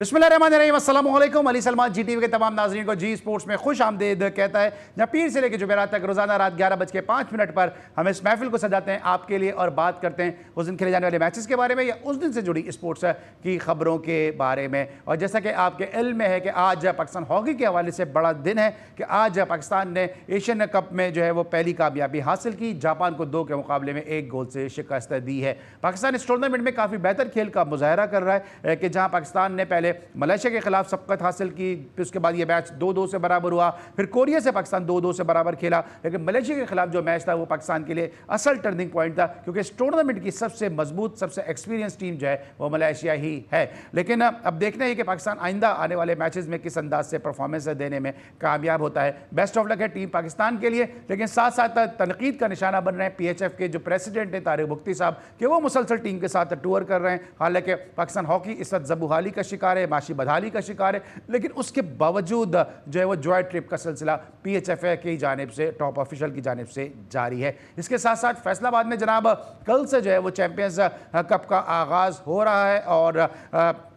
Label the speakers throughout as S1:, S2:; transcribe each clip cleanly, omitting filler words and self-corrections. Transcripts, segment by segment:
S1: बिस्मिल्लाहिर्रहमानिर्रहीम, अस्सलामु अलैकुम। अली सलमान जी टीवी के तमाम नाज़रीन को जी स्पोर्ट्स में खुश आमदीद कहता है, जहाँ पीर से लेकर जुमेरात तक रोज़ाना रात 11:05 पर हम इस महफिल को सजाते हैं आपके लिए और बात करते हैं उस दिन खेले जाने वाले मैचेस के बारे में या उस दिन से जुड़ी स्पोर्ट्स की खबरों के बारे में। और जैसा कि आपके इल्म में है कि आज पाकिस्तान हॉकी के हवाले से बड़ा दिन है कि आज पाकिस्तान ने एशियन कप में जो है वो पहली कामयाबी हासिल की, जापान को 2 के मुकाबले में 1 गोल से शिकस्त दी है। पाकिस्तान इस टूर्नामेंट में काफ़ी बेहतर खेल का मुजाहरा कर रहा है कि जहाँ पाकिस्तान ने पहले मलेशिया के खिलाफ सबकत हासिल की, फिर उसके बाद ये मैच 2-2 से बराबर हुआ, फिर कोरिया से पाकिस्तान 2-2 से बराबर खेला। लेकिन मलेशिया के खिलाफ जो मैच था वो पाकिस्तान के लिए असल टर्निंग पॉइंट था, क्योंकि इस टूर्नामेंट की सबसे मजबूत सबसे एक्सपीरियंस टीम जो है वो मलेशिया ही है। लेकिन अब देखना है कि पाकिस्तान आइंदा आने वाले मैचेस में किस अंदाज से परफॉर्मेंस देने में कामयाब होता है। बेस्ट ऑफ लक है टीम पाकिस्तान के लिए, लेकिन साथ साथ तनकीद का निशाना बन रहे हैं PHF के जो प्रेसिडेंट हैं तारिक बुख्ती साहब कि वो मुसलसल टीम के साथ टूर कर रहे हैं। हालांकि पाकिस्तान हॉकी इस वक्त जबूहाली का शिकार है, माशी बदहाली का शिकार है, लेकिन उसके बावजूद जो है वो जॉय ट्रिप का सिलसिला PHF की जानिब से, टॉप ऑफिशियल की जानिब से जारी है। इसके साथ साथ फैसलाबाद में जनाब कल से जो है वो चैंपियंस कप का आगाज़ हो रहा है और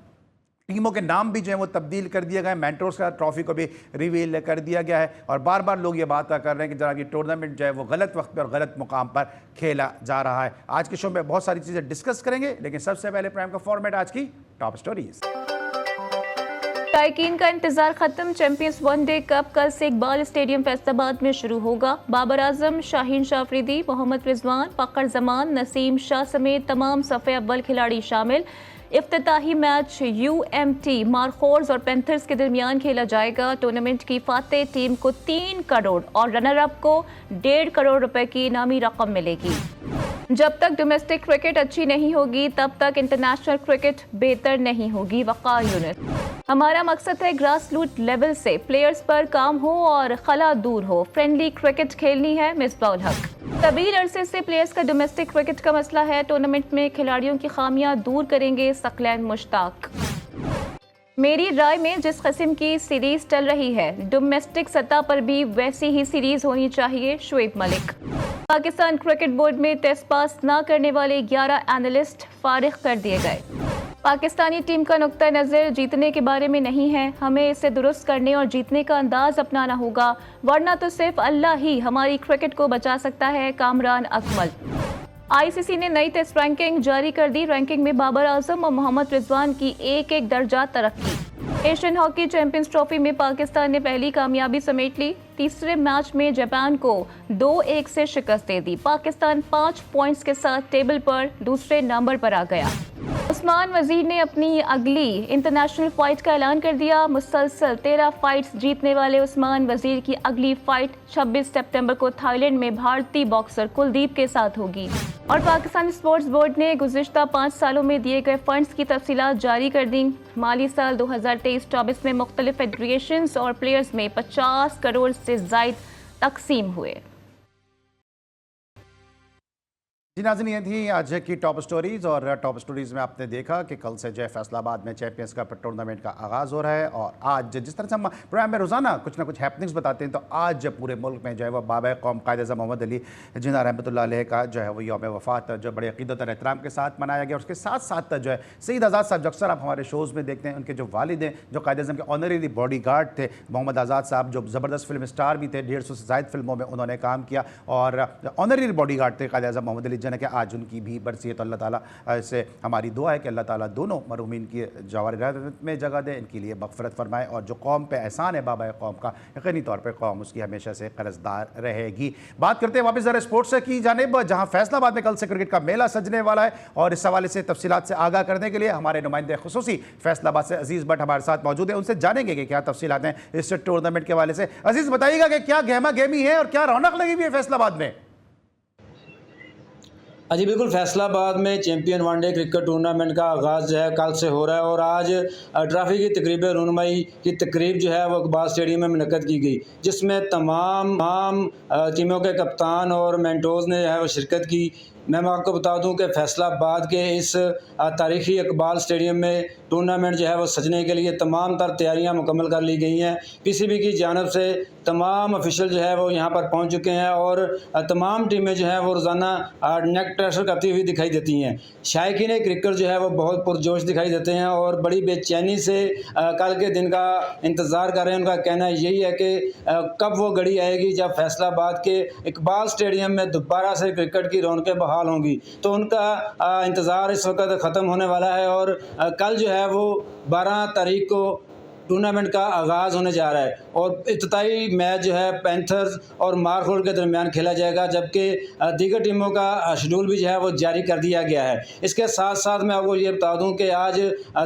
S1: टीमों के नाम भी जो है वो तब्दील कर दिया गया है, मेंटोर्स का ट्रॉफी को भी रिवील कर दिया गया है और बार बार लोग ये बात कर रहे हैं कि जनाब ये टूर्नामेंट जो है वो गलत वक्त पर और गलत मुकाम पर खेला जा रहा है। आज के शो में बहुत सारी चीज़ें डिस्कस करेंगे, लेकिन सबसे पहले प्राइम का फॉर्मेट आज की टॉप स्टोरीज।
S2: तायकीन का इंतजार खत्म। चैंपियंस वनडे कप कल से इकबाल स्टेडियम फैसलाबाद में शुरू होगा। बाबर आजम, शाहीन शाह अफरीदी, मोहम्मद रिजवान, फ़खर जमान, नसीम शाह समेत तमाम सफ़े अव्वल खिलाड़ी शामिल। इफ्तिताही मैच UMT मारखोर्स और पैंथर्स के दरमियान खेला जाएगा। टूर्नामेंट की फातेह टीम को 3 करोड़ और रनर अप को 1.5 करोड़ रुपए की इनामी रकम मिलेगी। जब तक डोमेस्टिक क्रिकेट अच्छी नहीं होगी तब तक इंटरनेशनल क्रिकेट बेहतर नहीं होगी। वक़ार यूनिट, हमारा मकसद है ग्रास रूट लेवल से प्लेयर्स पर काम हो और खला दूर हो। फ्रेंडली क्रिकेट खेलनी है। मिसबाह उल हक, तवील अरसे से प्लेयर्स का डोमेस्टिक क्रिकेट का मसला है। टूर्नामेंट में खिलाड़ियों की खामियां दूर करेंगे सकलैन मुश्ताक। मेरी राय में जिस किस्म की सीरीज चल रही है डोमेस्टिक सतह पर भी वैसी ही सीरीज होनी चाहिए। शुएब मलिक, पाकिस्तान क्रिकेट बोर्ड में टेस्ट पास न करने वाले 11 एनालिस्ट फारिग कर दिए गए। पाकिस्तानी टीम का नुक्ता नज़र जीतने के बारे में नहीं है, हमें इसे दुरुस्त करने और जीतने का अंदाज अपनाना होगा, वरना तो सिर्फ अल्लाह ही हमारी क्रिकेट को बचा सकता है। कामरान अकमल, ICC ने नई टेस्ट रैंकिंग जारी कर दी। रैंकिंग में बाबर आजम और मोहम्मद रिजवान की एक दर्जा तरक्की। एशियन हॉकी चैंपियंस ट्रॉफी में पाकिस्तान ने पहली कामयाबी समेट ली। तीसरे मैच में जापान को 2-1 से शिकस्त दे दी। पाकिस्तान 5 पॉइंट्स के साथ टेबल पर दूसरे नंबर पर आ गया। उस्मान वजीर ने अपनी अगली इंटरनेशनल फाइट का ऐलान कर दिया। मुसलसल 13 फाइट्स जीतने वाले उस्मान वजीर की अगली फाइट 26 सितंबर को थाईलैंड में भारतीय बॉक्सर कुलदीप के साथ होगी। और पाकिस्तान स्पोर्ट्स बोर्ड ने गुज़िश्ता 5 सालों में दिए गए फंड्स की तफसीलात जारी कर दी। माली साल 2023-24 में मुख्तलिफ फेडरेशंस और प्लेयर्स में 50 करोड़ से ज़ायद तकसीम हुए।
S1: जी नाज़रीन, ये थी आज की टॉप स्टोरीज़ और टॉप स्टोरीज़ में आपने देखा कि कल से जो है फैसलाबाद में चैंपियंस कप टूर्नामेंट का आगाज़ हो रहा है और आज जिस तरह से हम प्रोग्राम में रोज़ाना कुछ ना कुछ हैपनिंग्स बताते हैं, तो आज पूरे मुल्क में जो है वह बाबा कौम कायद-ए-आज़म मोहम्मद अली जिन्ना रहमतुल्लाह अलैह का जो है वो यौम वफ़ात जो बड़े अक़ीदत और एहतराम के साथ मनाया गया। उसके साथ साथ जो है सईद आज़ाद साहब, जो अक्सर आप हमारे शोज़ में देखते हैं, उनके जो वालिद हैं जो कायद-ए-आज़म के ऑनररी बॉडी गार्ड थे, मोहम्मद आज़ाद साहब, जो ज़बरदस्त फिल्म स्टार भी थे, 150 से ज़ायद फिल्मों में उन्होंने काम किया और ऑनररी बॉडी गार्ड थे कायद-ए-आज़म मोहम्मद अली जिन्ना के। आज उनकी भी बरसी, तो अल्लाह ताला से हमारी दुआ है कि अल्लाह ताला दोनों मरहूमीन की जवार रहमत में जगह दे, इनके लिए मग़फ़िरत फरमाए और जो कौम पे एहसान है बाबा कौम का, यकीनी तौर पे कौम उसकी हमेशा से कर्ज़दार रहेगी। बात करते हैं वापस ज़रा स्पोर्ट्स की जानिब, जहाँ फैसलाबाद में कल से क्रिकेट का मेला सजने वाला है और इस हवाले से तफसीलात से आगाह करने के लिए हमारे नुमाइंदे खुसूसी फैसलाबाद से अजीज़ भट्ट हमारे साथ मौजूद है। उनसे जानेंगे कि क्या तफसीलात हैं इस टूर्नामेंट के हवाले से। अजीज़, बताइएगा कि क्या गहमा गहमी है और क्या रौनक लगी हुई है फैसलाबाद में?
S3: जी बिल्कुल, फैसलाबाद में चैंपियन वनडे क्रिकेट टूर्नामेंट का आगाज़ जो है कल से हो रहा है और आज ट्रॉफी की तकरीब रुनमाई की तकरीब जो है वो इकबाल स्टेडियम में मुनक़्क़द की गई, जिसमें तमाम टीमों के कप्तान और मेंटोर्स ने जो है वो शिरकत की। मैं आपको बता दूं कि फैसलाबाद के इस तारीखी इकबाल स्टेडियम में टूर्नामेंट जो है वो सजने के लिए तमाम तर तैयारियां मुकम्मल कर ली गई हैं। पीसीबी की जानिब से तमाम ऑफिशियल जो है वो यहाँ पर पहुँच चुके हैं और तमाम टीमें जो हैं वो रोज़ाना नेक प्रेशर करती हुई दिखाई देती हैं। शायकीन क्रिकेट जो है वो बहुत पुरजोश दिखाई देते हैं और बड़ी बेचैनी से कल के दिन का इंतज़ार कर रहे हैं। उनका कहना यही है कि कब वो घड़ी आएगी जब फैसलाबाद के इकबाल स्टेडियम में दोबारा से क्रिकेट की रौनकें बहाल होंगी। तो उनका इंतज़ार इस वक्त ख़त्म होने वाला है और कल जो है वो 12 तारीख को टूर्नामेंट का आगाज़ होने जा रहा है और इफ्तिताई मैच जो है पैंथर्स और मार्कोल के दरमियान खेला जाएगा, जबकि दीगर टीमों का शेड्यूल भी जो है वो जारी कर दिया गया है। इसके साथ साथ मैं आपको ये बता दूं कि आज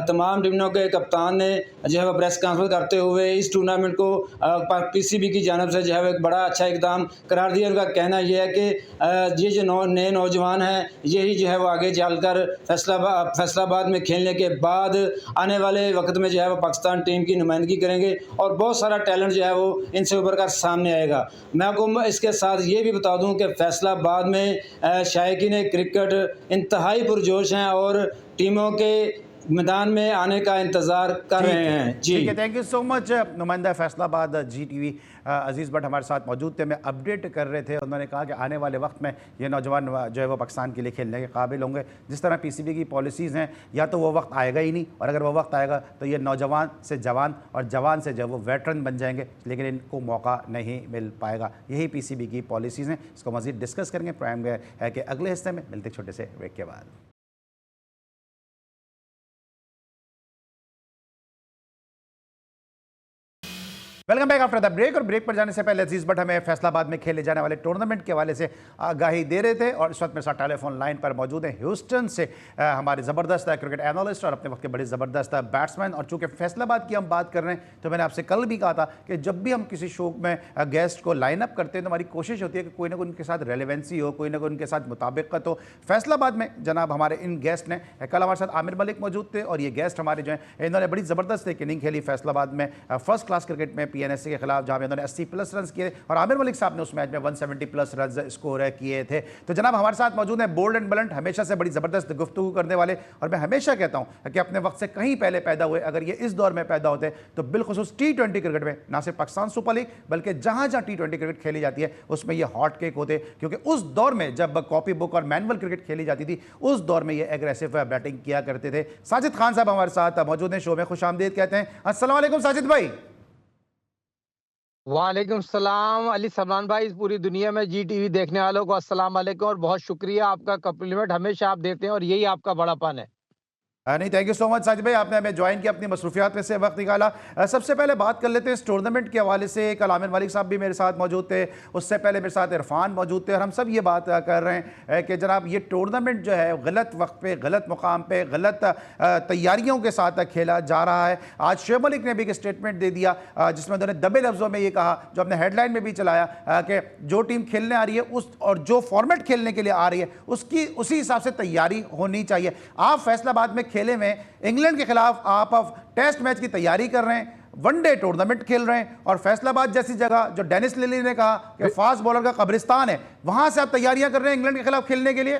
S3: तमाम टीमों के कप्तान ने जो है वो प्रेस कॉन्फ्रेंस करते हुए इस टूर्नामेंट को पीसीबी की जानिब से जो है वो एक बड़ा अच्छा इकदाम करार दिया। उनका कहना यह है कि ये जो नए नौजवान हैं यही जो है वो आगे चलकर फैसलाबाद में खेलने के बाद आने वाले वक्त में जो है वो पाकिस्तान टीम की नुमाइंदगी करेंगे और बहुत सारा टैलेंट जो है वो इनसे उभर कर सामने आएगा। मैं आपको इसके साथ ये भी बता दूं कि फैसलाबाद में शायकीन क्रिकेट इंतहाई पुरजोश हैं और टीमों के मैदान में आने का इंतज़ार कर रहे हैं। जी
S1: ठीक है, थैंक यू सो मच। नुमाइंदा फैसलाबाद GTV अजीज़ भट्ट हमारे साथ मौजूद थे। मैं अपडेट कर रहे थे, उन्होंने कहा कि आने वाले वक्त में ये नौजवान जो है वो पाकिस्तान के लिए खेलने के काबिल होंगे। जिस तरह पीसीबी की पॉलिसीज़ हैं, या तो वो वक्त आएगा ही नहीं, और अगर वो वक्त आएगा तो ये नौजवान से जवान और जवान से जो है वो वेटरन बन जाएंगे, लेकिन इनको मौका नहीं मिल पाएगा। यही पीसीबी की पॉलिसीज़ हैं। इसको मज़ीद डिस्कस करेंगे प्राइम है कि अगले हिस्से में। मिलते छोटे से ब्रेक के बाद। Welcome back after the break. और ब्रेक पर जाने से पहले अजीज़ भट्ट हमें फैसलाबाद में खेले जाने वाले टूर्नामेंट के हवाले से आगाही दे रहे थे, और इस वक्त मेरे साथ टेलीफोन लाइन पर मौजूद हैं ह्यूस्टन से हमारे ज़बरदस्त क्रिकेट एनालिस्ट और अपने वक्त के बड़े ज़बरदस्त बैट्समैन। और चूँकि फैसलाबाद की हम बात कर रहे हैं, तो मैंने आपसे कल भी कहा था कि जब भी हम किसी शो में गेस्ट को लाइन अप करते हैं तो हमारी कोशिश होती है कि कोई ना कोई उनके साथ रेलेवेंसी हो, कोई ना कोई उनके साथ मुताबिकत हो। फैसलाबाद में जनाब हमारे इन गेस्ट ने, कल हमारे साथ आमिर मलिक मौजूद थे, और ये गेस्ट हमारे जो हैं इन्होंने बड़ी ज़बरदस्त एक इनिंग खेली फैसलाबाद में फर्स्ट क्लास क्रिकेट में PNSC के खिलाफ, जहां इन्होंने 80+ रन किए, और आमिर मलिक साहब ने उस मैच में 170+ रन स्कोर किए थे। तो जनाब हमारे साथ मौजूद हैं बोल्ड एंड ब्लंट, हमेशा से बड़ी ज़बरदस्त गुफ्तगू करने वाले, और मैं हमेशा कहता हूं कि अपने वक्त से कहीं पहले पैदा हुए। अगर ये इस दौर में पैदा होते तो बिलखुसूस T20 क्रिकेट में, ना सिर्फ पाकिस्तान सुपर लीग बल्कि जहां जहां T20 क्रिकेट खेली जाती है उसमें ये हॉट केक होते, क्योंकि उस दौर में जब कॉपी बुक और मैनुअल क्रिकेट खेली जाती थी, उस दौर में ये एग्रेसिव बैटिंग किया करते थे। साजिद खान साहब हमारे साथ मौजूद हैं, शो में खुश आमदीद कहते हैं। अस्सलाम वालेकुम साजिद भाई।
S4: वालेकुम सलाम अली सलमान भाई, इस पूरी दुनिया में GTV देखने वालों को अस्सलाम वालेकुम, और बहुत शुक्रिया, आपका कॉम्प्लीमेंट हमेशा आप देते हैं और यही आपका बड़ापन है।
S1: नहीं, thank you so much Sajid भाई, आपने हमें ज्वाइन किया, अपनी मसरूफियात में से वक्त निकाला। सबसे पहले बात कर लेते हैं इस टूर्नामेंट के हवाले से। कल आमिर मलिक साहब भी मेरे साथ मौजूद थे, उससे पहले मेरे साथ इरफान मौजूद थे, और हम सब ये बात कर रहे हैं कि जनाब ये टूर्नामेंट जो है गलत वक्त पे, गलत मुकाम पे, गलत तैयारियों के साथ खेला जा रहा है। आज शुएब मलिक ने भी एक स्टेटमेंट दे दिया जिसमें उन्होंने दबे लफ्ज़ों में ये कहा, जो अपने हेडलाइन में भी चलाया, कि जो टीम खेलने आ रही है उस, और जो फॉर्मेट खेलने के लिए आ रही है उसकी उसी हिसाब से तैयारी होनी चाहिए। आप फैसलाबाद में खेले में इंग्लैंड के खिलाफ आप टेस्ट मैच की तैयारी कर रहे हैं, वनडे टूर्नामेंट खेल रहे हैं, और फैसलाबाद जैसी जगह जो डेनिस लिली ने कहा कि फास्ट बॉलर का कब्रिस्तान है, वहां से आप तैयारियां कर रहे हैं इंग्लैंड के खिलाफ खेलने के लिए।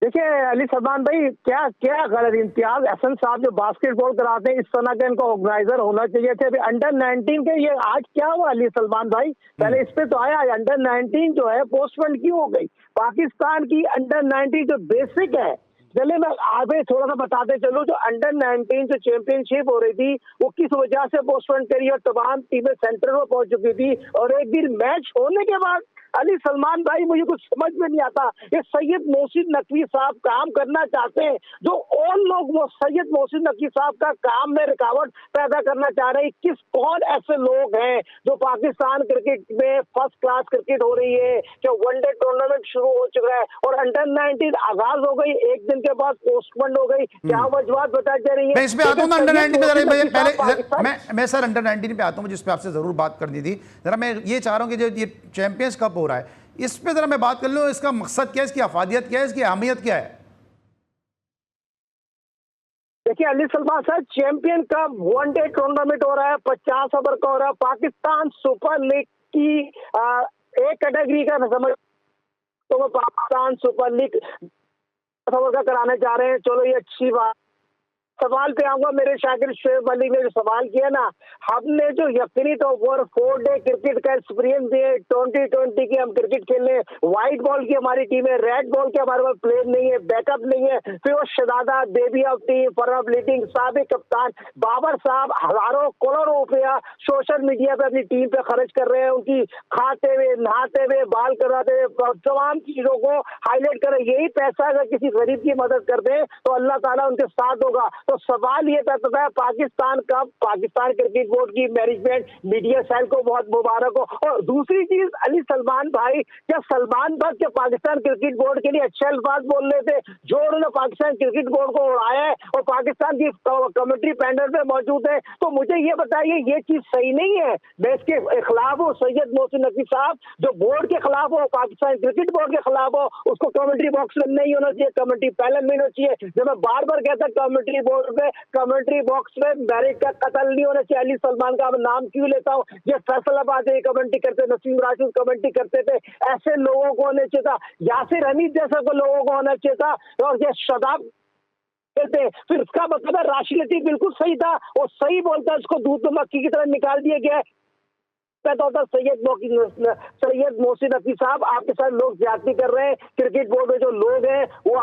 S5: देखिए अली सलमान भाई, क्या क्या गलत इम्तियाज हसन साहब जो बास्केटबॉल कराते हैं, इस तरह के इनको ऑर्गेनाइजर होना चाहिए थे। अभी अंडर 19 के ये आज क्या हुआ अली सलमान भाई, पहले इस पे तो आया, अंडर 19 जो है पोस्टपोन क्यों हो गई? पाकिस्तान की अंडर 19 जो बेसिक है, चले मैं आगे थोड़ा सा बताते चलूं, जो अंडर 19 जो चैंपियनशिप हो रही थी वो किस वजह से पोस्टपोन करी, और तमाम टीमें सेंटर में पहुंच चुकी थी, और एक दिन मैच होने के बाद अली सलमान भाई मुझे कुछ समझ में नहीं आता, ये सैयद मोहसिन नकवी साहब काम करना चाहते हैं, जो और लोग वो सैयद मोहसिन नकवी साहब का काम में रुकावट पैदा करना चाह रहे हैं। कौन ऐसे लोग हैं जो पाकिस्तान क्रिकेट में फर्स्ट क्लास क्रिकेट हो रही है, जो वनडे टूर्नामेंट शुरू हो चुका है और अंडर 19 आगाज हो गई, एक दिन के बाद पोस्टपोन हो गई, क्या वजूहत बताई जा रही है?
S1: मैं इसमें आता हूं अंडर 19 में, पहले मैं सर अंडर 19 पे आता हूं, जिस पे आपसे जरूर बात करनी थी। जरा मैं ये चाह रहा हूं कि जो ये चैंपियंस कप हो रहा है, इस पे जरा मैं बात कर लूं, इसका मकसद क्या है, इसकी अफादियत क्या है, इसकी अहमियत क्या है?
S5: देखिए अली सलमान साहब, चैंपियन कप वनडे टूर्नामेंट हो रहा है, 50 ओवर का हो रहा है। पाकिस्तान सुपर लीग की एक कैटेगरी का समझ तो वो पाकिस्तान सुपर लीग ओवर का कराने जा रहे हैं, चलो ये अच्छी बात। सवाल पे आऊंगा, मेरे शागिर्द शोएब मलिक ने जो सवाल किया ना, हमने जो यकीनी तौर पर 4 डे क्रिकेट का एक्सपीरियंस दिए, 2020 की हम क्रिकेट खेलने, व्हाइट बॉल की हमारी टीम है, रेड बॉल के हमारे पास प्लेयर नहीं है, बैकअप नहीं है, फिर वो शहजादा बेबी ऑफ टीम, फरहब लीडिंग साबिक कप्तान बाबर साहब हजारों करोड़ों रुपया सोशल मीडिया पे अपनी टीम पे खर्च कर रहे हैं, उनकी खाते हुए, नहाते हुए, बाल करवाते हुए, तमाम चीजों को हाईलाइट कर रहे हैं। यही पैसा अगर किसी गरीब की मदद कर दे तो अल्लाह ताला उनके साथ होगा। तो सवाल ये पैदा है, पाकिस्तान क्रिकेट बोर्ड की मैनेजमेंट, मीडिया सेल को बहुत मुबारक हो। और दूसरी चीज, अली सलमान भाई, क्या सलमान भट्ट के पाकिस्तान क्रिकेट बोर्ड के लिए अच्छे अल्फाज बोल रहे थे, जो उन्होंने पाकिस्तान क्रिकेट बोर्ड को उड़ाया है और पाकिस्तान की कमेंट्री पैनल पे मौजूद है, तो मुझे ये बताइए ये चीज सही नहीं है? मैं इसके खिलाफ हूँ। सैयद मोहसिन नकवी साहब जो बोर्ड के खिलाफ हो, पाकिस्तान क्रिकेट बोर्ड के खिलाफ हो, उसको कमेंट्री बॉक्स में नहीं होना चाहिए, कमेंट्री पैनल में होना चाहिए। जब मैं बार बार कहता कमेंट्री बोर्ड पे, कमेंट्री बॉक्स में मैरिट का कत्ल नहीं होना चाहिए। अली सलमान का नाम क्यों लेता हूँ? ये फैसलाबाद कमेंट्री करते, नसीम राशिद कमेंट्री करते थे, ऐसे लोगों को होना चाहिए था, यासिर हमीद जैसा को लोगों को होना चाहिए था। और ये शदाब कहते, फिर इसका मतलब है राशिद लतीफ बिल्कुल सही था, वो सही बोलता है, उसको दूध में मक्खी की तरह निकाल दिया गया है। पैदा होता सैयद मोहसिन नकवी साहब, आपके साथ लोग ज्यादती कर रहे हैं। क्रिकेट बोर्ड में जो लोग हैं वो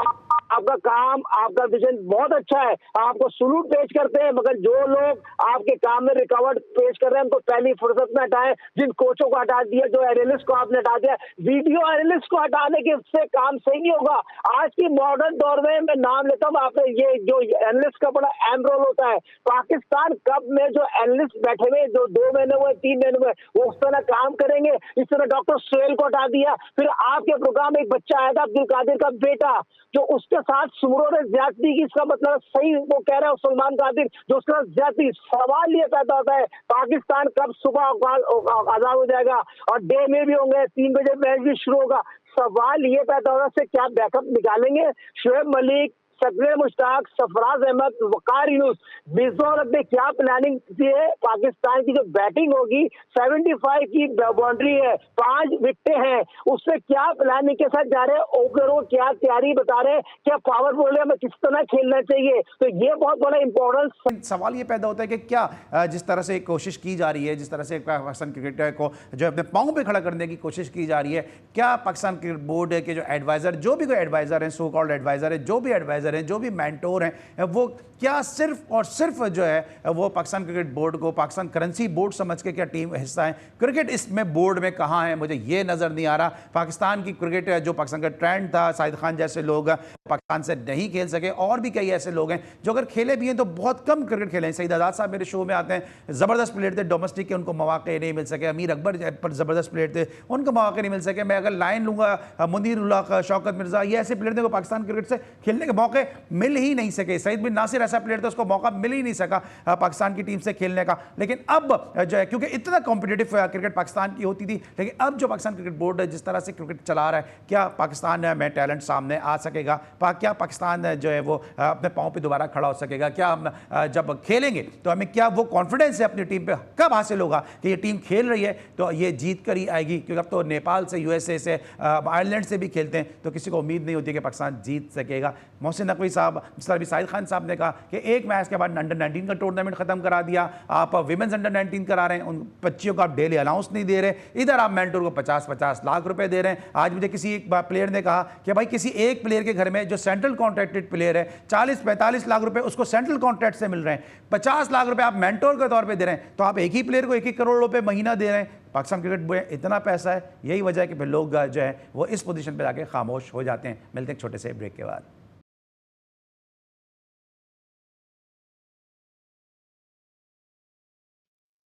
S5: आपका काम, आपका विजन बहुत अच्छा है, आपको सलूट पेश करते हैं, मगर जो लोग आपके काम में रिकॉर्ड पेश कर रहे हैं उनको पहली फुर्सत में हटाएं। जिन कोचों को हटा दिया, जो एनालिस्ट को आपने हटा दिया, वीडियो एनालिस्ट को हटाने के से काम सही नहीं होगा। आज की मॉडर्न दौर में मैं नाम लेता हूँ, आपने ये जो एनालिस्ट का बड़ा अहम रोल होता है। पाकिस्तान कप में जो एनालिस्ट बैठे हुए, जो 2 महीने हुए, 3 महीने हुए, वो उस तरह काम करेंगे। इस तरह डॉक्टर सुहेल को हटा दिया। फिर आपके प्रोग्राम में एक बच्चा आया था, अब्दुल कादिर का बेटा, जो उसके साथ सुमरों ने ज्यादती की। इसका मतलब सही वो कह रहा है सलमान कादिर, जो उसके साथ ज्यादती। सवाल ये पैदा होता है, पाकिस्तान कब सुबह आजाद हो जाएगा और डे में भी होंगे, 3 बजे मैच भी शुरू होगा। सवाल ये पैदा होता है से क्या बैकअप निकालेंगे? शोएब मलिक, सकरीर मुश्ताक, सरफराज अहमद, वकार यूनुस, मिर्जा ने क्या प्लानिंग की है? पाकिस्तान की जो बैटिंग होगी, 75 की बाउंड्री है, 5 विकेटें हैं, उससे क्या प्लानिंग के साथ जा रहे हैं? ओपनरों क्या तैयारी बता रहे हैं? क्या पावर बॉलर में किस तरह खेलना चाहिए? तो ये बहुत बड़ा इंपॉर्टेंट
S1: सवाल ये पैदा होता है कि क्या जिस तरह से कोशिश की जा रही है, जिस तरह से पाकिस्तान क्रिकेट को जो अपने पाँव पे खड़ा करने की कोशिश की जा रही है, क्या पाकिस्तान क्रिकेट बोर्ड के जो एडवाइज़र, जो भी कोई एडवाइज़र हैं, सो कॉल्ड एडवाइज़र है, जो भी एडवाइज़र हैं, जो भी मेंटोर हैं, वो क्या सिर्फ और सिर्फ जो है वो पाकिस्तान क्रिकेट बोर्ड को पाकिस्तान करेंसी बोर्ड समझ के क्या टीम हिस्सा है? क्रिकेट इसमें बोर्ड में कहाँ है? मुझे ये नज़र नहीं आ रहा। पाकिस्तान की क्रिकेट जो पाकिस्तान का ट्रेंड था, साहिद खान जैसे लोग पाकिस्तान से नहीं खेल सके, और भी कई ऐसे लोग हैं जो अगर खेले भी हैं तो बहुत कम क्रिकेट खेले हैं। सईद आज़ाद साहब मेरे शो में आते हैं, ज़बरदस्त प्लेयर थे, डोमेस्टिक के उनको मौके नहीं मिल सके। अमीर अकबर पर ज़बरदस्त प्लेयर थे, उनको मौके नहीं मिल सके। मैं अगर लाइन लूँगा, मुनीरुल्लाह, शौकत मिर्ज़ा, ये ऐसे प्लेयर थे को पाकिस्तान क्रिकेट से खेलने के मौके मिल ही नहीं सके। सईद बिन नासिर ऐसा प्लेयर था, उसको मौका मिल ही नहीं सका पाकिस्तान की टीम से खेलने का। लेकिन अब जो है, क्योंकि इतना कॉम्पिटिटिव क्रिकेट पाकिस्तान की होती थी, लेकिन अब जो पाकिस्तान क्रिकेट बोर्ड जिस तरह से क्रिकेट चला रहा है, क्या पाकिस्तान में टैलेंट सामने आ सकेगा? क्या पाकिस्तान जो है वो अपने पाँव पे दोबारा खड़ा हो सकेगा? क्या हम जब खेलेंगे तो हमें क्या वो कॉन्फिडेंस है अपनी टीम पे कब हासिल होगा कि ये टीम खेल रही है तो ये जीत कर ही आएगी? क्योंकि अब तो नेपाल से, यूएसए से, आयरलैंड से भी खेलते हैं, तो किसी को उम्मीद नहीं होती कि पाकिस्तान जीत सकेगा। मोहसिन नकवी साहब, जिस तरह भी साहिद खान साहब ने कहा कि एक मैच के बाद अंडर 19 का टूर्नामेंट खत्म करा दिया, आप विमेंस अंडर 19 करा रहे हैं, उन बच्चियों को आप डेली अलाउंस नहीं दे रहे, इधर आप मेंटोर को 50-50 लाख रुपए दे रहे हैं। आज मुझे किसी एक प्लेयर ने कहा कि भाई किसी एक प्लेयर के घर में जो सेंट्रल कॉन्ट्रैक्टेड प्लेयर है, 40-45 लाख रुपए उसको सेंट्रल कॉन्ट्रैक्ट से मिल रहे हैं, 50 लाख रुपए आप मेंटोर के तौर पे दे रहे हैं, तो आप एक ही प्लेयर को 1-1 करोड़ रुपए महीना दे रहे हैं। पाकिस्तान क्रिकेट बोर्ड में इतना पैसा है, यही वजह है कि फिर लोग जो है वो इस पोजीशन पे जाके खामोश हो जाते हैं। मिलते हैं छोटे से ब्रेक के बाद।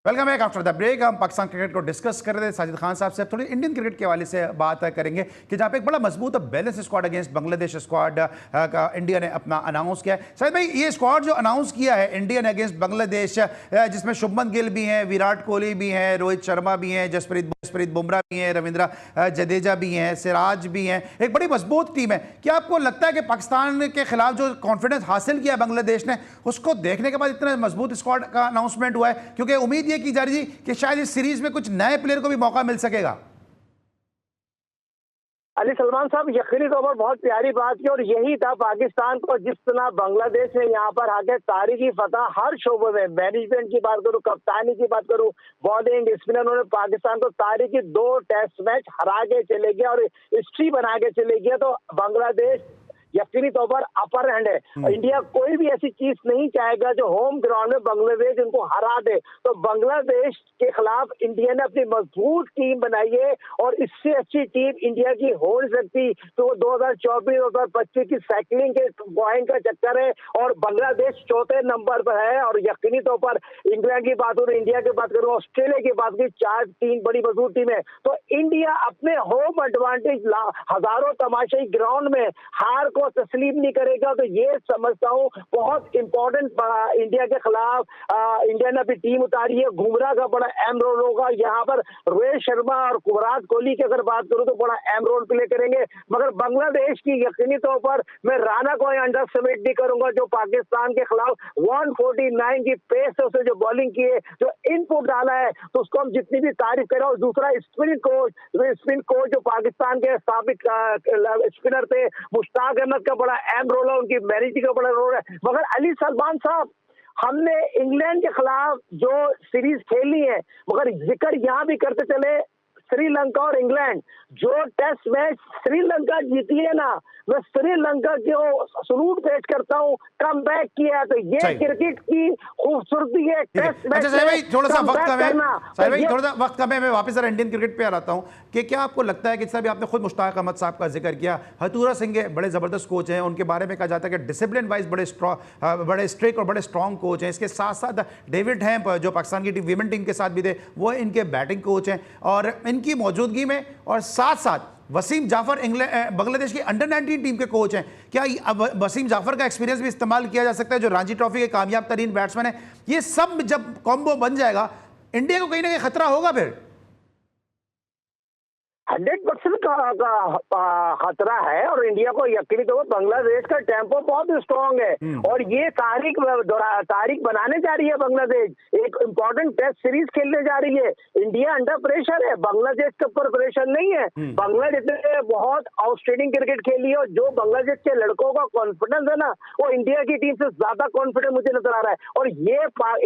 S1: Welcome back after the break. हम पाकिस्तान क्रिकेट को डिस्कस कर रहे थे साजिद खान साहब से। थोड़ी इंडियन क्रिकेट के हवाले से बात करेंगे कि जहाँ पे एक बड़ा मजबूत balance squad against Bangladesh squad का इंडिया ने अपना अनाउंस किया है। साहिद भाई, ये स्क्वाड जो अनाउंस किया है इंडिया ने अगेंस्ट बांग्लादेश, जिसमें शुभमन गिल भी हैं, विराट कोहली भी हैं, रोहित शर्मा भी हैं, जसप्रीत बुमराह भी हैं, रविंद्र जडेजा भी हैं, सिराज भी हैं, एक बड़ी मजबूत टीम है। क्या आपको लगता है कि पाकिस्तान के खिलाफ जो कॉन्फिडेंस हासिल किया बांग्लादेश ने, उसको देखने के बाद इतना मजबूत स्क्वाड का अनाउंसमेंट हुआ है? क्योंकि उम्मीद ये की जा रही थी कि शायद इस सीरीज में कुछ नए प्लेयर को भी मौका मिल सकेगा।
S5: अली सलमान साहब यकीनी तौर पर बहुत प्यारी बात की, और यही था पाकिस्तान को जिस तरह बांग्लादेश ने यहाँ पर आके तारीखी फतह हर शोबे में, मैनेजमेंट की बात करूँ, कप्तानी की बात करूँ, बॉलिंग स्पिनर, उन्होंने पाकिस्तान को तारीखी 2 टेस्ट मैच हरा के चले गया और हिस्ट्री बना के चले गया। तो बांग्लादेश यकीनी तौर पर अपर हैंड है। इंडिया कोई भी ऐसी चीज नहीं चाहेगा जो होम ग्राउंड में बांग्लादेश उनको हरा दे। तो बांग्लादेश के खिलाफ इंडिया ने अपनी मजबूत टीम बनाई है, और इससे अच्छी टीम इंडिया की हो नहीं सकती। तो 2024-2025 की साइकिलिंग के पॉइंट का चक्कर है, और बांग्लादेश 4थे नंबर पर है। और यकीनी तौर पर इंग्लैंड की बात करूँ, इंडिया की बात करूँ, ऑस्ट्रेलिया की बात करूँ, 4-3 बड़ी मजबूत टीम है। तो इंडिया अपने होम एडवांटेज हजारों तमाशाई ग्राउंड में हार को तस्लीम नहीं करेगा। तो ये समझता हूँ बहुत इंपॉर्टेंट इंडिया के खिलाफ इंडिया ने अपनी टीम उतारी है। बुमराह का बड़ा अहम रोल होगा यहाँ पर। रोहित शर्मा और विराट कोहली की अगर बात करूँ तो बड़ा अहम रोल प्ले करेंगे। मगर बांग्लादेश की यकीनी तौर पर मैं राणा को अंडर एस्टिमेट नहीं करूंगा, जो पाकिस्तान के खिलाफ 149 की पेस से उसे जो बॉलिंग की है, जो इनपुट डाला है, तो उसको हम जितनी भी तारीफ करें। और दूसरा स्पिन कोच जो पाकिस्तान के साबिक स्पिनर थे, मुश्ताक अहमद का बड़ा अहम रोल है, उनकी मैनेजिंग का बड़ा रोल है। मगर अली सलमान साहब, हमने इंग्लैंड के खिलाफ जो सीरीज खेली है, मगर जिक्र यहाँ भी करते चले श्रीलंका और इंग्लैंड, जो टेस्ट मैच श्रीलंका जीती है ना, मैं श्रीलंका को सलूट पेश करता हूँ, कम बैक किया। तो ये क्रिकेट की खूबसूरती है। टेस्ट मैच
S1: अच्छा भाई, थोड़ा सा वक्त कम है,
S5: भाई
S1: थोड़ा सा वक्त कम है, मैं वापस इंडियन क्रिकेट पे आ रहा हूँ कि क्या आपको लगता है कि जैसा भी आपने खुद मुश्ताक अहमद साहब का जिक्र किया, हथुरा सिंह बड़े ज़बरदस्त कोच हैं, उनके बारे में कहा जाता है कि डिसिप्लिन वाइज बड़े स्ट्रिक्ट और बड़े स्ट्रॉन्ग कोच हैं। इसके साथ साथ डेविड हैम्प जो पाकिस्तान की वीमेन टीम के साथ भी थे, वो इनके बैटिंग कोच हैं, और इनकी मौजूदगी में और साथ साथ वसीम जाफर बांग्लादेश की अंडर 19 टीम के कोच हैं। क्या वसीम जाफर का एक्सपीरियंस भी इस्तेमाल किया जा सकता है, जो रणजी ट्रॉफी के कामयाब तरीन बैट्समैन है? ये सब जब कॉम्बो बन जाएगा, इंडिया को कहीं ना कहीं खतरा होगा फिर।
S5: 100% का खतरा है, और इंडिया को यकीनी तौर पर बांग्लादेश का टेम्पो बहुत स्ट्रॉन्ग है, और ये तारीख बनाने जा रही है। बांग्लादेश एक इंपॉर्टेंट टेस्ट सीरीज खेलने जा रही है। इंडिया अंडर प्रेशर है, बांग्लादेश के ऊपर प्रेशर नहीं है। बांग्लादेश ने बहुत आउटस्टैंडिंग क्रिकेट खेली है, और जो बांग्लादेश के लड़कों का कॉन्फिडेंस है ना, वो इंडिया की टीम से ज्यादा कॉन्फिडेंस मुझे नजर आ रहा है। और ये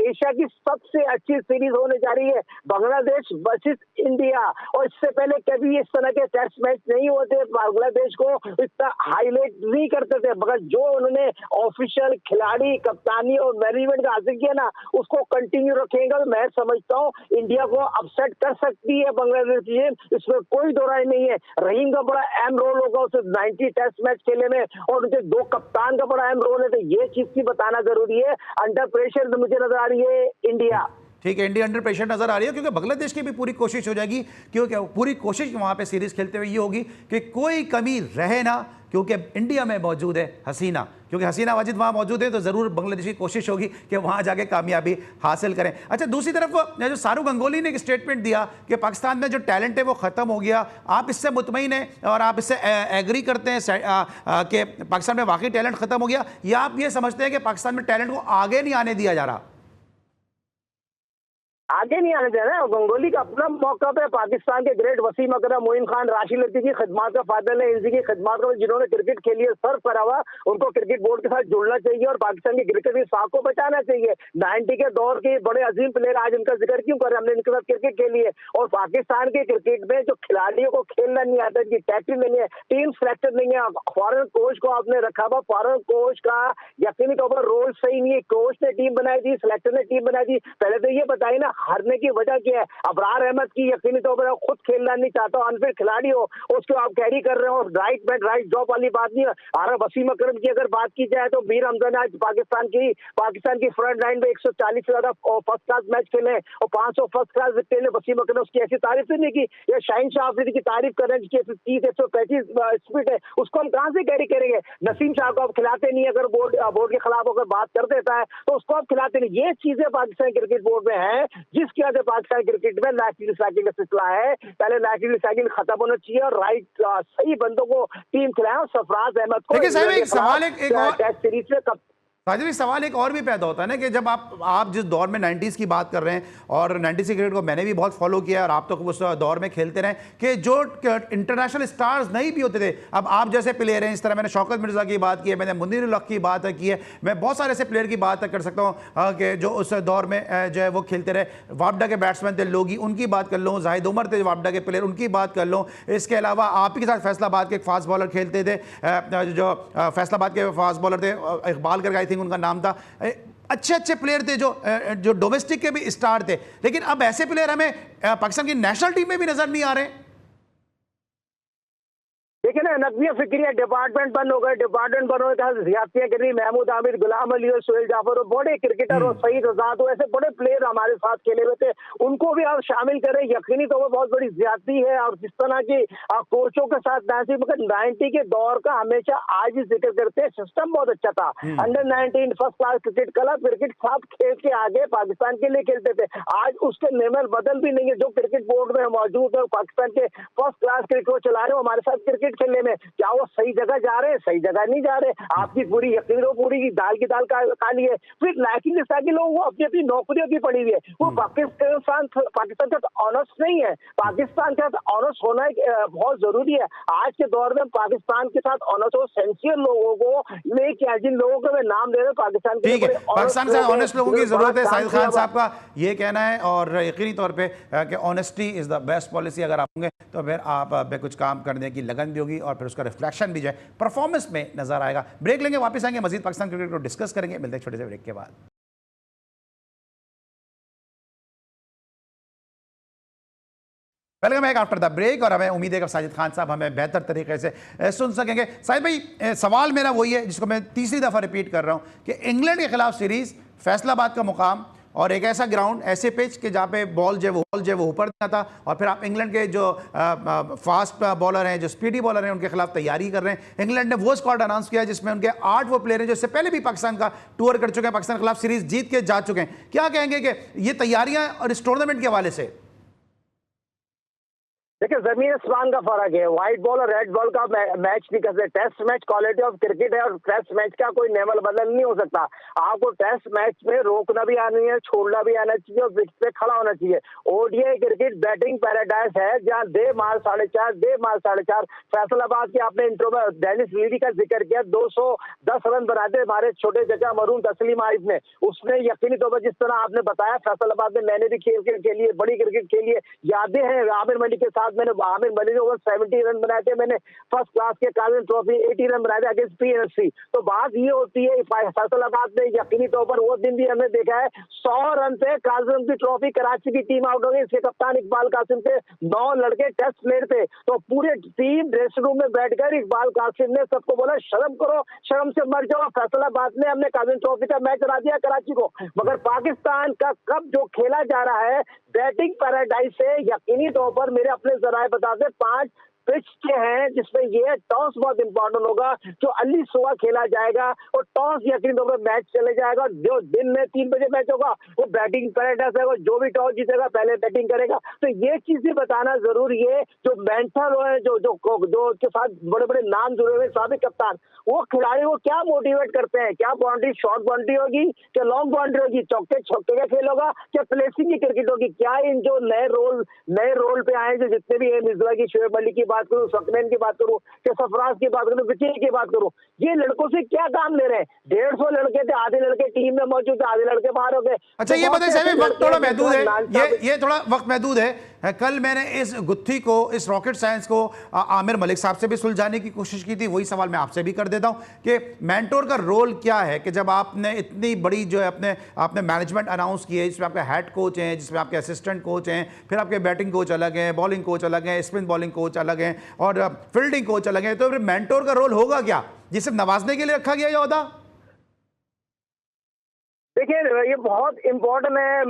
S5: एशिया की सबसे अच्छी सीरीज होने जा रही है, बांग्लादेश वर्सेस इंडिया। और इससे पहले कभी इस तरह के टेस्ट मैच नहीं होते, बांग्लादेश को इतना हाईलाइट नहीं करते थे, मगर जो उन्होंने ऑफिशियल खिलाड़ी, कप्तानी और मैनेजमेंट का हासिल किया ना, उसको कंटिन्यू रखेगा। तो मैं समझता हूँ इंडिया को अपसेट कर सकती है बांग्लादेश टीम, इसमें कोई दो राय नहीं है। रहीम का बड़ा अहम रोल होगा उसे 90 टेस्ट मैच खेलने में, और उनके 2 कप्तान का बड़ा अहम रोल है। तो ये चीज की बताना जरूरी है। अंडर प्रेशर तो मुझे नजर आ रही है इंडिया।
S1: ठीक है, इंडिया अंडर प्रेशर नजर आ रही है, क्योंकि बांग्लादेश की भी पूरी कोशिश हो जाएगी, क्योंकि पूरी कोशिश वहां पे सीरीज खेलते हुए ये होगी कि कोई कमी रहे ना, क्योंकि इंडिया में मौजूद है हसीना, क्योंकि हसीना वाजिद वहाँ मौजूद है, तो ज़रूर बांग्लादेश की कोशिश होगी कि वहाँ जाके कामयाबी हासिल करें। अच्छा, दूसरी तरफ जो शाहरुख गंगोली ने एक स्टेटमेंट दिया कि पाकिस्तान में जो टैलेंट है वो ख़त्म हो गया, आप इससे मुतमईन हैं और आप इससे एग्री करते हैं कि पाकिस्तान में वाकई टैलेंट ख़त्म हो गया, या आप ये समझते हैं कि पाकिस्तान में टैलेंट को आगे नहीं आने दिया जा रहा?
S5: आगे नहीं आने दे रहे हैं। गंगोली का अपना मौका पे पाकिस्तान के ग्रेट वसीम अकरम, मोइन खान, राशिद लतीफ़ की खिदमत का फायदा लें, इनकी खिदमत का, जिन्होंने क्रिकेट खेली है, सर्व करा हुआ, उनको क्रिकेट बोर्ड के साथ जुड़ना चाहिए और पाकिस्तान की क्रिकेट की साख को बचाना चाहिए। 90 के दौर के बड़े अजीम प्लेयर आज इनका जिक्र क्यों कर रहे हैं? हमने इनके साथ क्रिकेट खेली है, और पाकिस्तान के क्रिकेट में जो खिलाड़ियों को खेलना नहीं आता, इनकी टैक्टिक नहीं है, टीम सिलेक्शन नहीं है, फॉरेन कोच को आपने रखा हुआ, फॉरेन कोच का यकीनी तौर पर रोल सही नहीं है। कोच ने टीम बनाई थी, सिलेक्टर ने टीम बनाई थी, पहले तो ये बताइए ना हारने की वजह क्या है? अबरार अहमद की यकीनी तौर पर खुद खेलना नहीं चाहता, अनफिट खिलाड़ी हो, उसको आप कैरी कर रहे हो, राइट बैट राइट जॉब वाली बात नहीं है। वसीम अकरम की अगर बात की जाए तो वीर हमजा आज पाकिस्तान की फ्रंट लाइन में 140 से ज्यादा फर्स्ट क्लास मैच खेले और 500 फर्स्ट क्लास विकेट ले। वसीम अकरम उसकी ऐसी तारीफ नहीं की, या शाहीन शाह अफरीदी की तारीफ कर रहे हैं जिसकी 130-135 स्पीड है, उसको हम कहां से कैरी करेंगे? नसीम शाह को आप खिलाते नहीं, अगर बोर्ड के खिलाफ अगर बात कर देता है तो उसको आप खिलाते नहीं। ये चीजें पाकिस्तान क्रिकेट बोर्ड में है, जिसकी वजह से पाकिस्तान क्रिकेट में लाइफ रिसाइकिल का सिलसिला है। पहले लाइफ रिसाइकिल खत्म होना चाहिए और राइट सही बंदों को टीम खिलाए। सरफराज अहमद को
S1: सवाल एक और
S5: टेस्ट सीरीज में
S1: साजिद, सवाल एक और भी पैदा होता है ना कि जब आप जिस दौर में 90s की बात कर रहे हैं, और 90s की क्रिकेट को मैंने भी बहुत फॉलो किया और आप तो उस दौर में खेलते रहे, कि जो इंटरनेशनल स्टार्स नहीं भी होते थे, अब आप जैसे प्लेयर हैं, इस तरह मैंने शौकत मिर्ज़ा की बात की है, मैंने मुनीर उल हक की बात की है, मैं बहुत सारे ऐसे प्लेयर की बात कर सकता हूँ कि जो उस दौर में जो है वो खेलते रहे। वापडा के बैट्समैन थे लोगी, उनकी बात कर लूँ, जाहिद उमर थे वापडा के प्लेयर, उनकी बात कर लूँ। इसके अलावा आप ही के साथ फैसलाबाद के एक फास्ट बॉलर खेलते थे, जो फैसलाबाद के फास्ट बॉलर थे, इकबाल करके आई थिंक उनका नाम था। अच्छे अच्छे प्लेयर थे जो डोमेस्टिक के भी स्टार थे, लेकिन अब ऐसे प्लेयर हमें पाकिस्तान की नेशनल टीम में भी नजर नहीं आ रहे।
S5: देखिए ना, नकविया फिक्रिया डिपार्टमेंट बंद हो गए, डिपार्टमेंट बंद होने के बाद ज्यादतियां कर रही। महमूद आमिर, गुलाम अली और सोहेल जाफर और बड़े क्रिकेटर और सईद आजाद हो, ऐसे बड़े प्लेयर हमारे साथ खेले हुए थे, उनको भी आप शामिल करें। यकीनी तो वो बहुत बड़ी ज्यादती है। और जिस तरह की कोचों के साथ नासिब, मगर 90 के दौर का हमेशा आज ही जिक्र करते हैं, सिस्टम बहुत अच्छा था। Under 19 first class cricket, club cricket सब खेल के आगे पाकिस्तान के लिए खेलते थे। आज उसके लेवल बदल भी नहीं है। जो क्रिकेट बोर्ड में मौजूद है, पाकिस्तान के फर्स्ट क्लास क्रिकेट को चला रहे हो, हमारे साथ क्रिकेट खेलने में क्या वो सही जगह जा रहे हैं? सही जगह नहीं जा रहे। आपकी पूरी यकीन हो, पूरी की दाल काली है। फिर लायकी के लोग वो अपनी अपनी नौकरियों की पड़ी हुई है। वो पाकिस्तान के साथ ऑनेस्ट नहीं है। पाकिस्तान के साथ ऑनेस्ट होना बहुत जरूरी है। आज के दौर में पाकिस्तान के साथ ऑनेस्ट हो, सेंसियर लोगों को लेके, जिन लोगों को मैं नाम दे रहा हूँ पाकिस्तान के,
S1: ठीक है, पाकिस्तान के साथ ऑनेस्ट लोगों की जरूरत है। साहिद खान साहब का ये कहना है, और यकीनी तौर पे कि honesty is the best policy. अगर आप होंगे तो फिर आप पे कुछ काम करने की लगन भी होगी और फिर उसका रिफ्लेक्शन भी जाए परफॉर्मेंस में नजर आएगा। ब्रेक लेंगे, वापस आएंगे, मजीद पाकिस्तान क्रिकेट को डिस्कस करेंगे। मिलते हैं छोटे से ब्रेक के बाद। Welcome back after the break. और हमें उम्मीद है कि साजिद खान साहब हमें बेहतर तरीके से सुन सकेंगे। साहिद भाई, सवाल मेरा वही है जिसको मैं तीसरी दफ़ा रिपीट कर रहा हूँ कि इंग्लैंड के खिलाफ सीरीज़, फैसलाबाद का मुकाम और एक ऐसा ग्राउंड, ऐसे पिच कि जहाँ पे बॉल जो वो ऊपर था, और फिर आप इंग्लैंड के जो फास्ट बॉलर हैं, जो स्पीडी बॉलर हैं, उनके खिलाफ तैयारी कर रहे हैं। इंग्लैंड ने वो स्क्वाड अनाउंस किया जिसमें उनके 8 वो प्लेयर हैं जो इससे पहले भी पाकिस्तान का टूर कर चुके हैं, पाकिस्तान के खिलाफ सीरीज जीत के जा चुके हैं। क्या कहेंगे कि ये तैयारियां और इस टूर्नामेंट के हवाले से?
S5: देखिए, जमीन आसमान का फर्क है। व्हाइट बॉल और रेड बॉल का मैच नहीं कर सकते। Test match quality of cricket है, और टेस्ट मैच का कोई लेवल बदल नहीं हो सकता। आपको टेस्ट मैच में रोकना भी आनी है, छोड़ना भी आना चाहिए, और पिच पे खड़ा होना चाहिए। ओडीआई क्रिकेट बैटिंग पैराडाइज है, जहां डे मार 4.5 फैसलाबाद के आपने इंट्रो में डेनिस लीडी का जिक्र किया, 210 रन बनाते हमारे छोटे चचा मरून तस्लीम आरिफ ने। उसने यकीनी तौर पर, जिस तरह आपने बताया, फैसलाबाद में मैंने भी खेल लिए, बड़ी क्रिकेट खेली है, यादें हैं। आमिर मलिक के साथ मैंने, आमिर मलिक ओवर 70 रन बनाए थे मैंने फर्स्ट क्लास के कालिन ट्रॉफी, 80 रन बनाए थे अगेंस्ट पीएनसी। तो बात ये होती है, फैसलाबाद में यकीनी तौर पर वो दिन भी हमने देखा है, 100 रन पे कासिम की ट्रॉफी कराची की टीम आउट हो गई। इसके कप्तान इकबाल कासिम से 9 लड़के टेस्ट प्लेयर थे, तो पूरे टीम ड्रेसिंग रूम में बैठकर इकबाल कासिम ने सबको बोला, शर्म करो, शर्म से मर जाओ। फैसलाबाद में हमने कासिम ट्रॉफी का मैच हरा दिया कराची को। मगर पाकिस्तान का कब जो खेला जा रहा है बैटिंग पैराडाइज से, यकीनी तौर पर मेरे अपने जराए बताते 5 पिच के हैं, जिसमें ये टॉस बहुत इंपॉर्टेंट होगा, जो अली सुबह खेला जाएगा, और टॉस यकीन तौर पर मैच चले जाएगा। जो दिन में 3 बजे मैच होगा वो बैटिंग पैराडाइज है, जो भी टॉस जीतेगा पहले बैटिंग करेगा। तो ये चीज भी बताना जरूरी है। जो मेंटर है, जो के साथ बड़े बड़े नाम जुड़े हुए साबिक कप्तान, वो खिलाड़ी को क्या मोटिवेट करते हैं, क्या बाउंड्री, शॉर्ट बाउंड्री होगी, क्या लॉन्ग बाउंड्री होगी, चौके छक्के का खेल होगा, क्या प्लेसिंग की क्रिकेट होगी, क्या इन जो नए रोल पे आए, जो जितने भी है, मिर्जा की, शोएब अली की बात करूं, सकनैन की बात करूं, क्या सरफराज की बात करूं, विकी की बात करूं, ये लड़कों से क्या काम ले रहे हैं? 150 लड़के थे, आधे लड़के टीम में मौजूद थे, आधे लड़के बाहर हो गए।
S1: अच्छा, ये बताइए साहब, वक्त थोड़ा महदूद है, ये थोड़ा वक्त महदूद है। कल मैंने इस गुत्थी को, इस रॉकेट साइंस को आमिर मलिक साहब से भी सुलझाने की कोशिश की थी। वही सवाल मैं आपसे भी कर देता हूं कि मेंटोर का रोल क्या है, कि जब आपने इतनी बड़ी जो है आपने मैनेजमेंट अनाउंस की है, जिसमें आपके हेड कोच हैं, जिसमें आपके असिस्टेंट कोच हैं, फिर आपके बैटिंग कोच अलग हैं, बॉलिंग कोच अलग हैं, स्पिन बॉलिंग कोच अलग हैं, और फील्डिंग कोच अलग हैं, तो फिर मेंटोर का रोल होगा क्या? ये सिर्फ नवाजने के लिए रखा गया ये ओहदा?
S5: देखिए ये बहुत इम्पोर्टेंट है,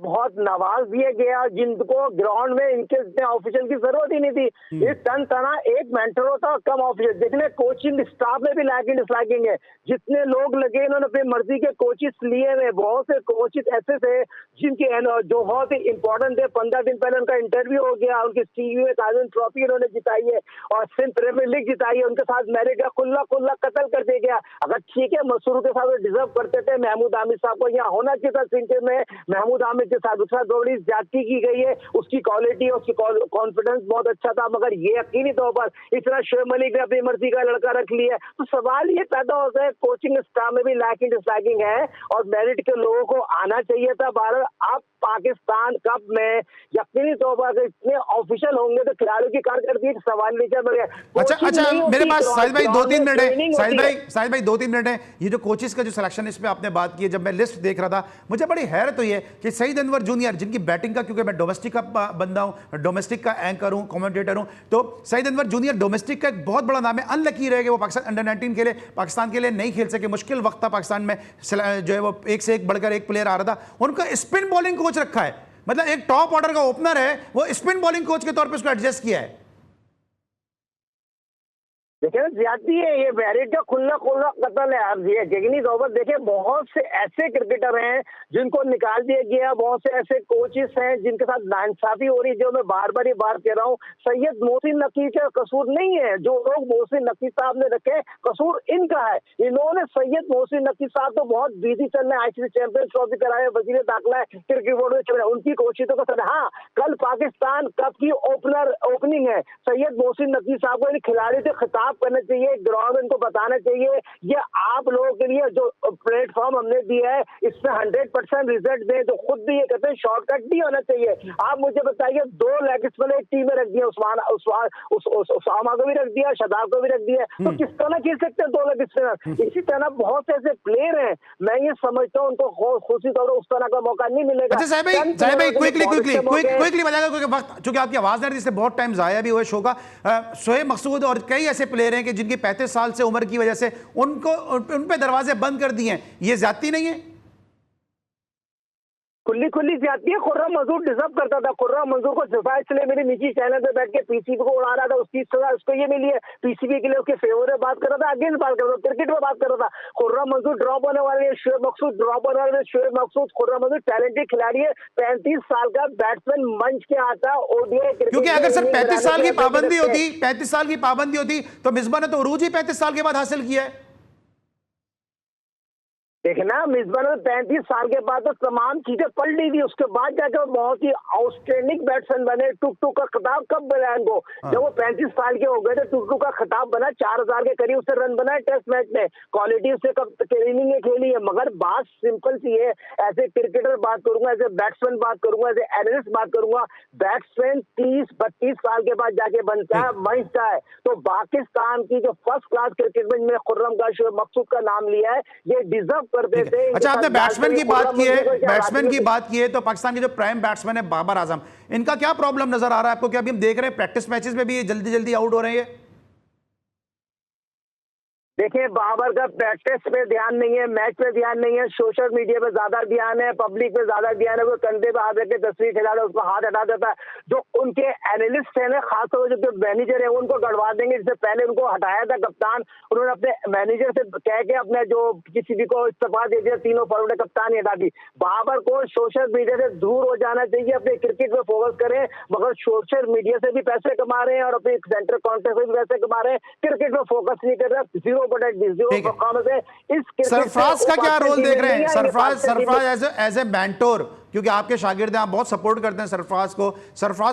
S5: बहुत नवाज दिया गया जिनको ग्राउंड में इनके ऑफिशियल की जरूरत ही नहीं थी। इस तन तना एक मेंटर होता और कम ऑफिशियल। देखने कोचिंग स्टाफ में भी लाइकिंग डिसलाइकिंग है, जितने लोग लगे इन्होंने अपनी मर्जी के कोचिस लिए हुए। बहुत से कोचिस ऐसे थे जिनके जो बहुत ही इंपॉर्टेंट थे। 15 दिन पहले उनका इंटरव्यू हो गया, उनकी टीवी में काजन ट्रॉफी उन्होंने जिताई है और सिंध प्रीमियर लीग जिताई है। उनके साथ मेरिट का खुला खुला कत्ल कर दिया गया। अगर ठीक है मसूर के साथ डिजर्व करते थे, महमूद आमिर साहब को यहाँ होना चाहिए था सिंध में। महमूद आमिर के साथ दूसरा बड़ी ज्यादती की गई है। उसकी क्वालिटी उसकी कॉन्फिडेंस बहुत अच्छा था, मगर ये यकीनी तौर पर इतना शोएब मलिक ने अपनी मर्जी का लड़का रख लिया है। तो सवाल ये पैदा होता है कोचिंग स्टाफ में भी लाइकिंग डिसलाइकिंग है और मेरिट के लोगों को आना चाहिए था भारत। अब पाकिस्तान कप में यकीनी तौर पर अगर इतने ऑफिशियल होंगे तो खिलाड़ियों की कारकर्दगी सवाल नहीं चल रहा है।
S1: अच्छा मेरे पास साहिद भाई 2-3 मिनट है।
S5: ट्रेनिंग
S1: साहिद भाई 2-3 मिनट है। ये जो कोचेस का जो सिलेक्शन इस पे आपने बात की है, जब मैं लिस्ट देख रहा था मुझे बड़ी हैरत हुई है कि सईद अनवर जूनियर जिनकी बैटिंग का, क्योंकि मैं डोमेस्टिक का बंदा हूं, डोमेस्टिक का एंकर हूं, कमेंटेटर हूं, तो सईद अनवर जूनियर डोमेस्टिक का एक बहुत बड़ा नाम है। अनलकी रह गए, वो पाकिस्तान अंडर 19 के लिए पाकिस्तान के लिए नहीं खेल सके। मुश्किल वक्त था पाकिस्तान में, जो है वो एक से एक बढ़कर एक प्लेयर आ रहा था। उनका स्पिन बॉलिंग कोच रखा है, मतलब एक टॉप ऑर्डर का ओपनर है, वो स्पिन बॉलिंग कोच के तौर पे उसको एडजस्ट किया है।
S5: देखिए ना ज्यादती है, ये मेरिट का खुला खुला कत्ल है। आप ये यकीनी तौर पर देखिए बहुत से ऐसे क्रिकेटर हैं जिनको निकाल दिया गया, बहुत से ऐसे कोचेस हैं जिनके साथ नाइंसाफी हो रही है। जो मैं बार बार ये बात कह रहा हूँ, सैयद मोहसिन नकी का कसूर नहीं है। जो लोग मोहसिन नकी साहब ने रखे कसूर इनका है। इन्होंने सैयद मोहसिन नकी साहब तो बहुत बिजी चल रहे हैं, ICC चैंपियंस ट्रॉफी कराए, वजीर दाखिला है, क्रिकेट बोर्ड में चल रहे हैं, उनकी कोशिशों का सर। हाँ, कल पाकिस्तान कप की ओपनिंग है, सैयद मोहसिन नकी साहब को इन खिलाड़ी से खिताब करना चाहिए, ग्राउंड में इनको बताना चाहिए ये आप लोगों के लिए जो प्लेटफॉर्म हमने दिया है इसमें 100% रिजल्ट दें। जो खुद भी ये कहते हैं शॉर्टकट नहीं होना चाहिए। आप मुझे बताइए 2 लेग स्पिनर एक टीम में रख दिया, उस्मामा को भी रख दिया, शदाब को भी रख दिया, तो किस तरह खेल सकते हैं 2 लेग स्पिनर। इसी तरह बहुत से ऐसे प्लेयर हैं, मैं ये समझता हूँ उनको खुशी तौर पर उस तरह का मौका नहीं मिलेगा।
S1: अच्छा साहिब भाई क्विकली बताएगा क्योंकि वक्त चूंकि आपकी आवाज नहीं, जिससे बहुत टाइम जाया भी हुआ शो का। शोएब मकसूद और कई ऐसे प्लेयर हैं कि जिनकी 35 साल से उम्र की वजह से उन पे दरवाजे बंद कर दिए हैं, ये ज्यादती नहीं है?
S5: खुली जाती है। खुर्रम मंजूर डिजर्व करता था। खुर्रम मंजूर को सजा इसलिए मेरे निजी चैनल पे बैठ के पीसीबी को उड़ा रहा था, उसकी सजा उसको ये मिली है। पीसीबी के लिए उसके फेवर में बात कर रहा था, अगेंस्ट बात कर रहा था, क्रिकेट में बात कर रहा था। खुर्रम मंजूर ड्रॉप होने वाले हैं, शोएब मकसूद ड्रॉप होने वाले हैं। शोएब मकसूद खुर्रम मंजूर टैलेंटेड खिलाड़ी है, 35 साल का बैट्समैन मंच के आता ओडीआई क्रिकेट।
S1: क्योंकि अगर सर 35 साल की पाबंदी होती, 35 साल की पाबंदी होती तो मिसबा ने तो उरूज ही 35 साल के बाद हासिल किया है।
S5: देखना मिसबा ने 35 साल के बाद तो तमाम चीजें पढ़ ली थी, उसके बाद जाकर बहुत ही आउटस्टैंडिंग बैट्समैन बने। टुक का खिताब कब मिला इनको? जब वो 35 साल के हो गए थे, टुक का खिताब बना, 4000 के करीब उससे रन बनाए टेस्ट मैच में। क्वालिटी उससे कब ट्रेनिंग में खेली है, मगर बात सिंपल सी है। ऐसे क्रिकेटर बात करूंगा, ऐसे बैट्समैन बात करूंगा, ऐसे एनालिस्ट बात करूंगा, बैट्समैन 30-32 साल के बाद जाके बनता है, मंचता है। तो पाकिस्तान की जो फर्स्ट क्लास क्रिकेट में खुर्रम का, शोएब मकसूद का नाम लिया है, ये डिजर्व करते थे।
S1: अच्छा आपने बैट्समैन की बात की है, तो पाकिस्तान के जो प्राइम बैट्समैन है बाबर आजम, इनका क्या प्रॉब्लम नजर आ रहा है आपको? क्या अभी हम देख रहे हैं प्रैक्टिस मैचेस में भी ये जल्दी आउट हो रहे हैं?
S5: देखिए बाबर का प्रैक्टिस पे ध्यान नहीं है, मैच पे ध्यान नहीं है, सोशल मीडिया पे ज्यादा ध्यान है, पब्लिक पे ज्यादा ध्यान है। वो कंधे पे हाथ रख के तस्वीर खिला रहा है, उसको हाथ हटा देता है। जो उनके एनालिस्ट है ना, खासतौर से जो मैनेजर है, उनको गड़वा देंगे। जिससे पहले उनको हटाया था कप्तान, उन्होंने अपने मैनेजर से कह के अपने जो किसी भी को इस्तीफा दे दिया, तीनों फॉरवर्ड कप्तान ही हटा दी। बाबर को सोशल मीडिया से दूर हो जाना चाहिए, अपने क्रिकेट पे फोकस करें। मगर सोशल मीडिया से भी पैसे कमा रहे हैं और अपने सेंटर कॉन्ट्रैक्ट से भी पैसे कमा रहे हैं, क्रिकेट पे फोकस नहीं कर रहे। 0
S1: सरफराज का क्या रोल देख रहे हैं? सरफराज एज ए मेंटोर, क्योंकि आपके शागिर्द हैं, आप बहुत सपोर्ट करते हैं सरफराज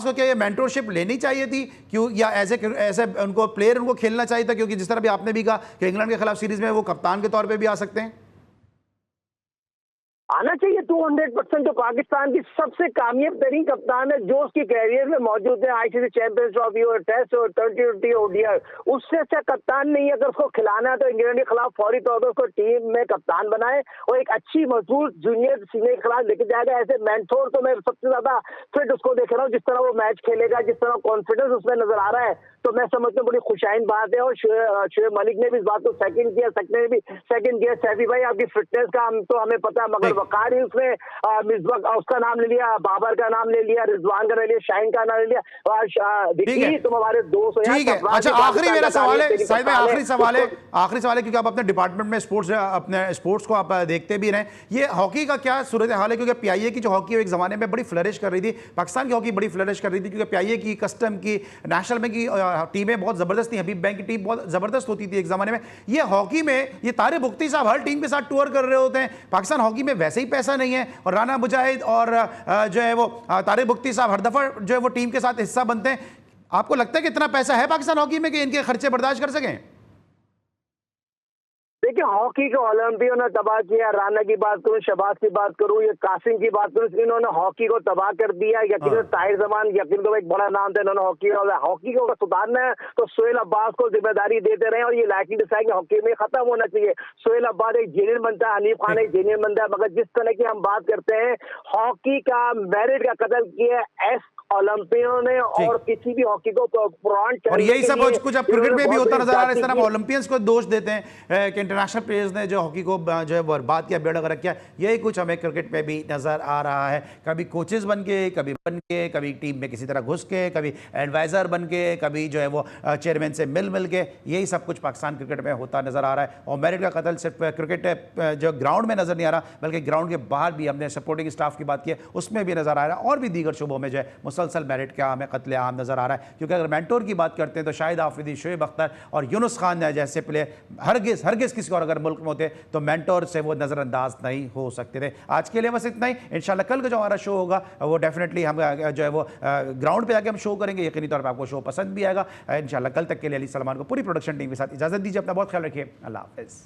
S1: को क्या ये मेंटोरशिप लेनी चाहिए थी क्यों, या ऐसे उनको प्लेयर उनको खेलना चाहिए था? क्योंकि जिस तरह भी आपने भी कहा कि इंग्लैंड के खिलाफ सीरीज में वो कप्तान के तौर पे भी आ सकते हैं।
S5: आना चाहिए 200%। जो पाकिस्तान की सबसे कामयाब तरीन कप्तान है, जो उसकी कैरियर में मौजूद है, ICC चैंपियंस ट्रॉफी और टेस्ट और T20 ODI, उससे अच्छा कप्तान नहीं है। अगर उसको खिलाना है तो इंग्लैंड के खिलाफ फौरी तौर पर उसको टीम में कप्तान बनाए और एक अच्छी मजबूत जूनियर सीनियर के खिलाफ लेके जाएगा। ऐसे मेंटोर तो मैं सबसे ज्यादा फिट उसको देख रहा हूँ, जिस तरह वो मैच खेलेगा, जिस तरह कॉन्फिडेंस उसमें नजर आ रहा है, तो मैं समझता हूँ बड़ी खुशाइन बात है। और शोएब मलिक ने भी इस बात को सेकंड किया, सैफी भाई आपकी फिटनेस का तो हमें पता है, मगर वकार ही उसने मिसबा उसका नाम ले लिया, बाबर का नाम ले लिया, रिजवान का ले लिया, शाहीन का नाम ले लिया। देखिए तुम हमारे दोस्त हो यार।
S1: ठीक है, अच्छा आखिरी मेरा सवाल है शाहिद भाई, आखिरी सवाल है क्योंकि आप अपने डिपार्टमेंट में अपने स्पोर्ट्स को आप देखते भी रहे, ये हॉकी का क्या सूरत हाल है? क्योंकि पीआईए की जो हॉकी है एक जमाने में बड़ी फ्लरिश कर रही थी, पाकिस्तान की हॉकी बड़ी फ्लरिश कर रही थी, क्योंकि पीआईए की, कस्टम की, नेशनल बैंक की टीमें बहुत जबरदस्त थी, हबीब बैंक की टीम बहुत जबरदस्त होती थी एक जमाने में। ये हॉकी में ये तारिक बुख्ती साहब हर टीम के साथ टूर कर रहे होते हैं, पाकिस्तान हॉकी में वैसे ही पैसा नहीं है, और राना मुजाहिद और जो है वो तारिक बुख्ती साहब हर दफा जो है वो टीम के साथ हिस्सा बनते हैं। आपको लगता है कि इतना पैसा है पाकिस्तान हॉकी में कि इनके खर्चे बर्दाश्त कर सकें?
S5: देखिए हॉकी को ओलंपियों ने तबाह किया, राना की बात करूं, शहबाज की बात करूं, ये कासिम की बात करूं, इन्होंने हॉकी को तबाह कर दिया। यकीन ताहिर जमान यकीन तो एक बड़ा नाम था, इन्होंने हॉकी को सुधारना है तो सोहेल अब्बास को जिम्मेदारी देते रहे, और ये लाइकली डिसाइड हॉकी में खत्म होना चाहिए। सोहेल अब्बास एक जेन्युइन बनता है, हनीफ खान एक जेन्युइन बनता है, मगर जिस तरह की हम बात करते हैं हॉकी का मेरिट का कत्ल किया एस ओलंपियों ने, और किसी भी हॉकी को
S1: और यही सब कुछ अब क्रिकेट में भी होता नजर आ रहा है। इस तरह ओलंपियंस को दोष देते हैं कि इंटरनेशनल प्लेयर्स ने जो हॉकी को जो है बर्बाद किया, बेड़ा गर्क किया, यही कुछ हमें क्रिकेट में भी नजर आ रहा है। कभी कोचेस बन के, कभी टीम में किसी तरह घुस के, कभी एडवाइजर बन के, कभी जो है वो चेयरमैन से मिल के, यही सब कुछ पाकिस्तान क्रिकेट में होता नजर आ रहा है। और मेरिट का कत्ल सिर्फ क्रिकेट जो ग्राउंड में नजर नहीं आ रहा, बल्कि ग्राउंड के बाहर भी, हमने सपोर्टिंग स्टाफ की बात की है उसमें भी नजर आ रहा है, और भी दीगर शुबों में जो है मुसलसल मेरिट का हमें कत्ल आम नजर आ रहा है। क्योंकि अगर मेंटोर की बात करते हैं तो शाहिद आफरीदी, शोएब अख्तर और यूनुस खान जैसे प्लेयर हरगिज किसी और अगर मुल्क में होते तो मेंटोर से वो नजरअंदाज नहीं हो सकते थे। आज के लिए बस इतना ही। इंशाल्लाह कल का जो हमारा शो होगा वो डेफिनेटली हम जो है वो ग्राउंड पे जाके हम शो करेंगे, यकीनी तौर पर आपको शो पसंद भी आएगा इंशाल्लाह। कल तक के लिए अली सलमान को पूरी प्रोडक्शन टीम के साथ इजाजत दीजिए, अपना बहुत ख्याल रखिए, अल्लाह हाफिज़।